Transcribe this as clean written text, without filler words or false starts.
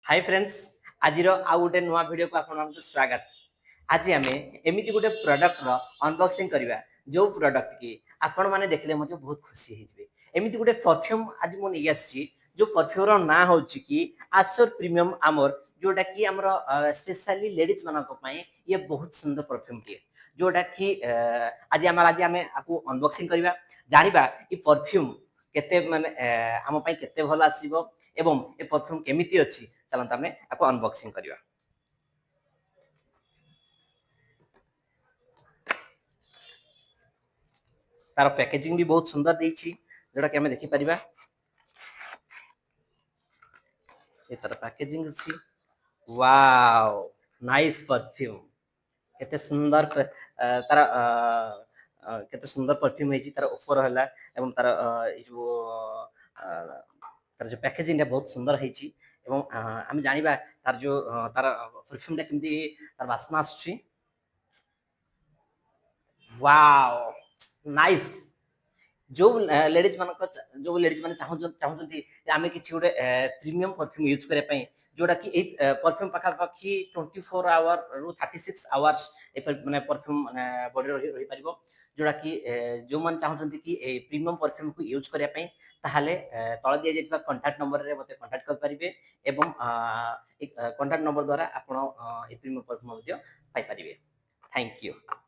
Hi friends आज आउ गोटे नुआ वीडियो को आपको स्वागत। आज आम एमती गोटे प्रोडक्ट रो अनबॉक्सिंग करवा जो प्रोडक्ट की आपण माने देखले मते बहुत खुशी होइबे। एमती गोटे परफ्यूम आज मु नै आसी जो परफ्यूम रो ना होची कि आसर प्रीमियम आमर जोटा कि हमर स्पेशली लेडीज मानक पई ये बहुत सुंदर परफ्यूम टी जोटा कि आज आम आपको अनबॉक्सिंग करवा जानिबा ई परफ्यूम केते माने आम पई केते भल आसीबो एवं ए परफ्यूम केमिति अछि चलंत आमे आपको अनबॉक्सिंग करवा। तार पैकेजिंग भी बहुत सुंदर देछि जोटा कि हमें देखि परिबा। ए तार पैकेजिंग अछि वाओ नाइस परफ्यूम केते सुंदर तार केते सुंदर परफ्यूम है तार ऑफर हला एवं तार ए जो तार जो पैकेजिंग है बहुत सुंदर है एवं हम जानिबा तार जो तार परफ्यूम टा केमती तार वासना आछि वाओ नाइस जो लेडीज मान चाहूँ आम कि गोटे प्रीमियम परफ्यूम यूज करने जोटा कि परफ्यूम पाखापाखि 24 आवर रु 36 आवर्स मैंने परफ्यूम बॉडी रही पार जोटा कि जो मैंने चाहते कि प्रीमियम परफ्यूम को यूज करने ताहले तल दि जाइए कंटाक्ट नंबर रे मते कंटाक्ट कर पारिबे एवं कंटाक्ट नंबर द्वारा आप प्रीमियम परफ्यूम पाई पारिबे। Thank you.